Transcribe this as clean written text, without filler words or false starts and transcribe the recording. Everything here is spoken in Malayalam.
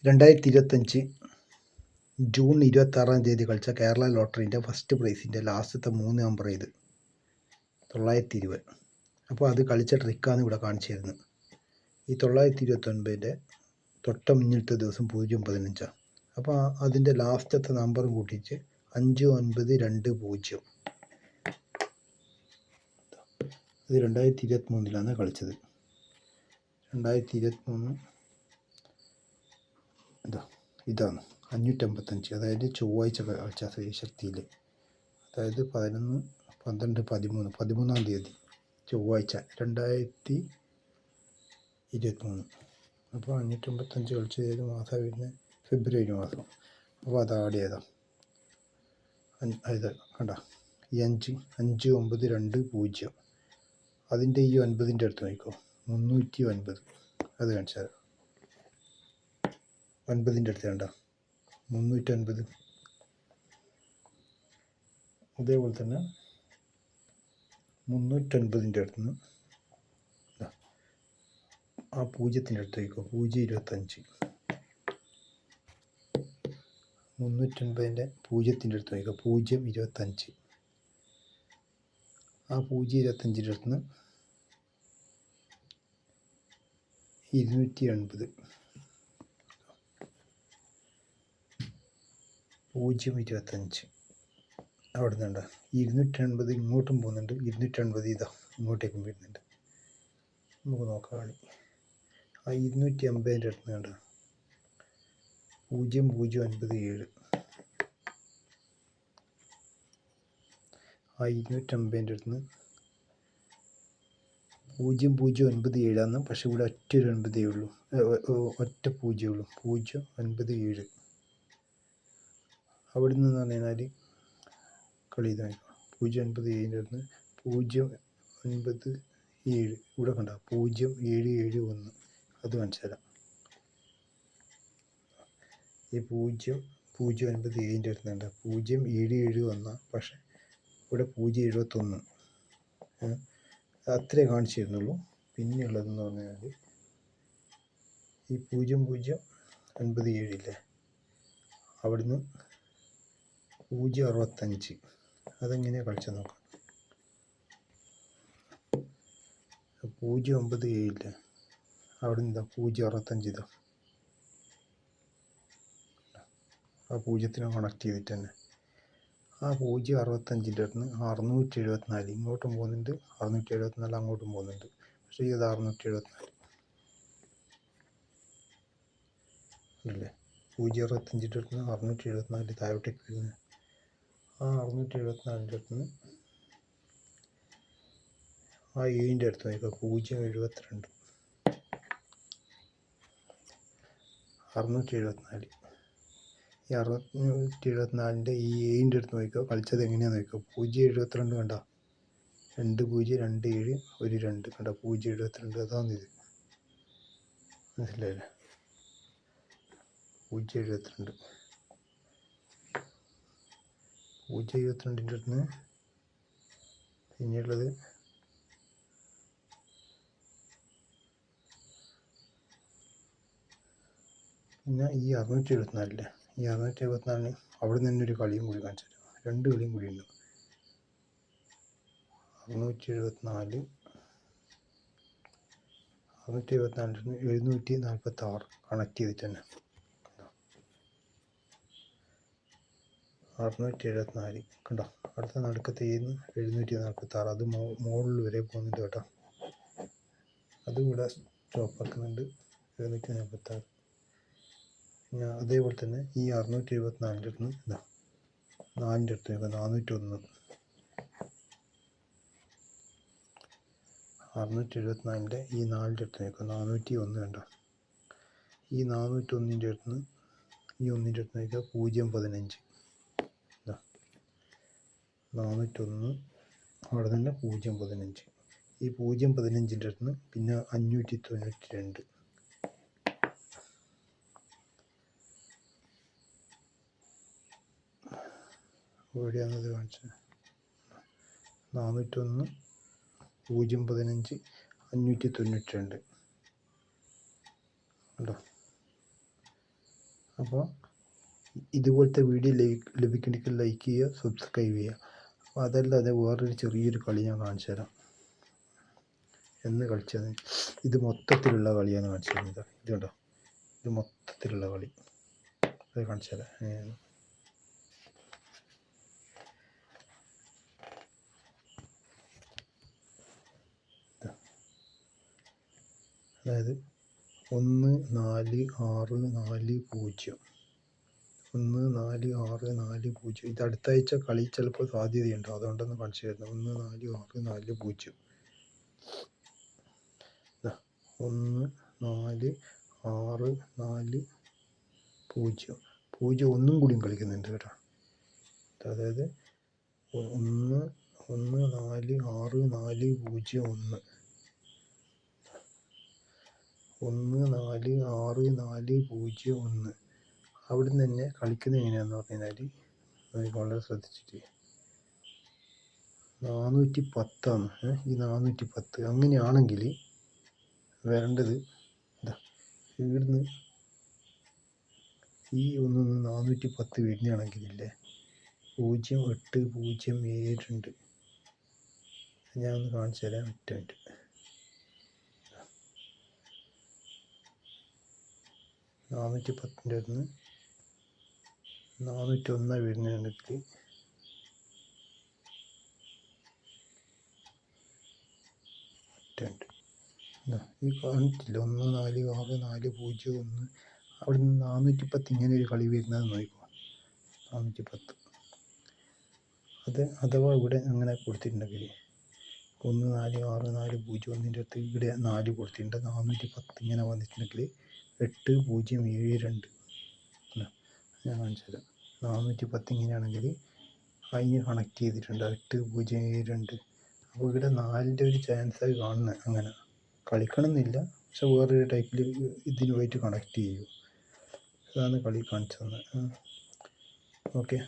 2025 ജൂൺ 26 കളിച്ച കേരള ലോട്ടറീൻ്റെ ഫസ്റ്റ് പ്രൈസിൻ്റെ ലാസ്റ്റത്തെ 3 നമ്പർ ഇത് 920. അപ്പോൾ അത് കളിച്ച ട്രിക്കാണ് ഇവിടെ കാണിച്ചു തരുന്നത്. ഈ 929 തൊട്ട മുന്നിലത്തെ ദിവസം 015. അപ്പോൾ അതിൻ്റെ ലാസ്റ്റത്തെ നമ്പറും കൂട്ടിയിട്ട് 5920. ഇത് 2023 കളിച്ചത്. 2023 ഇതാണ് 555. അതായത് ചൊവ്വാഴ്ച കളിച്ച ശക്തിയിൽ, അതായത് 11, 12, 13, 13-ാം തീയതി ചൊവ്വാഴ്ച 2023. അപ്പോൾ 555 കളിച്ചത് ഏത് മാസമാണ് വരുന്നത്? ഫെബ്രുവരി മാസം. അപ്പോൾ അത് ആഡ് ചെയ്താൽ ഇത് കണ്ട ഈ 5920. അതിൻ്റെ ഈ 9ൻ്റെ അടുത്ത് നോക്കിക്കോ, 309. അത് കാണിച്ചാൽ 9ൻ്റെ അടുത്ത് കണ്ട 309. അതേപോലെ തന്നെ 309ൻ്റെ അടുത്ത് നിന്ന് ആ 0ത്തിൻ്റെ അടുത്ത് നോക്കിക്കോ, 025. 309ൻ്റെ 0ത്തിൻ്റെ അടുത്ത് നോക്കിക്കോ, 025. ആ 025ൻ്റെ അടുത്ത് നിന്ന് 280. 025 അവിടെ നിന്നുണ്ട്. 280 ഇങ്ങോട്ടും പോകുന്നുണ്ട്, 280 ഇതാ ഇങ്ങോട്ടേക്കും വരുന്നുണ്ട്. നമുക്ക് നോക്കാം കളി. ആ 280ൻ്റെ അടുത്ത് നിന്നുണ്ട് 0057. ആ 250ൻ്റെ അടുത്ത് നിന്ന് 0097 പക്ഷെ ഇവിടെ ഒറ്റ ഒരു 9 ഉള്ളൂ, ഒറ്റ 0 ഉള്ളൂ, 097. അവിടെ നിന്ന് പറഞ്ഞാൽ കളി ഇതാണ്. 097ൻ്റെ അടുത്ത് 097 ഇവിടെ കണ്ട 0771. അത് കാണിച്ചു തരാം. ഈ 097ൻ്റെ അടുത്ത് കണ്ട 0771, പക്ഷെ ഇവിടെ 071. അത്രേ കാണിച്ചു തരുന്നുള്ളൂ. പിന്നെയുള്ളതെന്ന് പറഞ്ഞാൽ ഈ 0097 ഇല്ലേ, അവിടുന്ന് 065. അതെങ്ങനെയാണ് കളിച്ചാൽ നോക്കാം. 097 ഇല്ലേ, അവിടെ നിന്ന് 065 ഇതാ, ആ 0ത്തിനെ കണക്ട് ചെയ്തിട്ട് തന്നെ ആ 065ൻ്റെ അടുത്ത് നിന്ന് 674 ഇങ്ങോട്ടും പോകുന്നുണ്ട്, 674 അങ്ങോട്ടും പോകുന്നുണ്ട്. പക്ഷേ ഇത് 674 അല്ലേ. 065ൻ്റെ അടുത്ത് നിന്ന് 674 താഴോട്ടേക്ക് വരുന്നത്. ആ 674ൻ്റെ അടുത്ത് നിന്ന് ആ 7ൻ്റെ അടുത്ത് നോക്കുക, 072. 674. ഈ 674ൻ്റെ ഈ 7ൻ്റെ അടുത്ത് നോക്കുക, കളിച്ചത് എങ്ങനെയാണെന്ന് നോക്കുക. 072 കണ്ട, 2027 1 2 കണ്ട 072. അതാണ് ഇത്, മനസ്സിലായില്ലേ? 072. 072ൻ്റെ അടുത്ത് നിന്ന് പിന്നെയുള്ളത് പിന്നെ ഈ 674. ഈ 674 അവിടെ നിന്ന് തന്നെ ഒരു കളിയും കൂടി കാണിച്ചു തരാം. 2 കളിയും കൂടി ഉണ്ട്. 674 746 കണക്ട് ചെയ്തിട്ട് തന്നെ 674 കണ്ടോ. അടുത്ത നടുക്കത്തെ 746. അത് മുകളിൽ വരെ പോകുന്നുണ്ട് കേട്ടോ. അതും ഇവിടെ സ്റ്റോപ്പ് ആക്കുന്നുണ്ട് 746. അതേപോലെ തന്നെ ഈ 674ൻ്റെ അടുത്ത് നിന്ന് ഇതാ 4ൻ്റെ അടുത്ത് 401. 674ൻ്റെ ഈ 4ൻ്റെ അടുത്ത് 401 കണ്ടോ. ഈ 401ൻ്റെ അടുത്ത് നിന്ന് ഈ 1ൻ്റെ അടുത്ത് 015. 401 അവിടെ തന്നെ 015. ഈ 015ൻ്റെ അടുത്ത് നിന്ന് പിന്നെ 592. എവിടെയാണത് കാണിച്ചത്? 401 015 592 കണ്ടോ. അപ്പോൾ ഇതുപോലത്തെ വീഡിയോ ലഭിക്കണമെങ്കിൽ ലൈക്ക് ചെയ്യുക, സബ്സ്ക്രൈബ് ചെയ്യുക. അപ്പോൾ അതല്ലാതെ വേറൊരു ചെറിയൊരു കളി ഞാൻ കാണിച്ചു തരാം. എന്ന് കളിച്ചത് ഇത് മൊത്തത്തിലുള്ള കളിയാണ് കാണിച്ചു തരുന്നത്. ഇത് കണ്ടോ, ഇത് മൊത്തത്തിലുള്ള കളി അത് കാണിച്ചു തരാം. അതായത് 1 4 6 4 0 1 4 6 4 0. ഇത് അടുത്ത ആഴ്ച കളി ചിലപ്പോൾ സാധ്യതയുണ്ടോ, അതുകൊണ്ടൊന്ന് കാണിച്ചു തരുന്നത്. 1 4 6 4 0 1 4 6 4 0 0 ഒന്നും കൂടിയും കളിക്കുന്നുണ്ട് കേട്ടോ. അതായത് 1 1 4 6 4 0 1 1 4 6 4 0 1. അവിടെ നിന്ന് തന്നെ കളിക്കുന്നത് എങ്ങനെയാണെന്ന് പറഞ്ഞു കഴിഞ്ഞാൽ വളരെ ശ്രദ്ധിച്ചിട്ട് 410 ഈ 410 അങ്ങനെയാണെങ്കിൽ വരേണ്ടത് ഇവിടുന്ന് ഈ 410 വരുന്നതാണെങ്കിലില്ലേ 08072. ഞാൻ ഒന്ന് കാണിച്ചു തരാം. 410 അടുത്ത് 401 വരുന്നതാണെങ്കിൽ ഈ കാണിച്ചില്ല 1 4 6 4 0 1. അവിടെ നിന്ന് 410 ഇങ്ങനെ ഒരു കളി വരുന്നത് നോക്കിക്കോ. 410 അത് അഥവാ ഇവിടെ അങ്ങനെ കൊടുത്തിട്ടുണ്ടെങ്കിൽ 1 4 6 4 0 1 അടുത്ത് ഇവിടെ 4 കൊടുത്തിട്ടുണ്ട്. 410 ഇങ്ങനെ വന്നിട്ടുണ്ടെങ്കിൽ 8072. ഞാൻ കാണിച്ചു തരാം. 410 ഇങ്ങനെയാണെങ്കിൽ അതിന് കണക്ട് ചെയ്തിട്ടുണ്ട് 8072. അപ്പോൾ ഇവിടെ 4ൻ്റെ ഒരു ചാൻസായി കാണുന്നത്. അങ്ങനെ കളിക്കണമെന്നില്ല, പക്ഷെ വേറൊരു ടൈപ്പിൽ ഇതിനുമായിട്ട് കണക്ട് ചെയ്യും. അതാണ് കളി കാണിച്ചു തന്നത്. ഓക്കെ.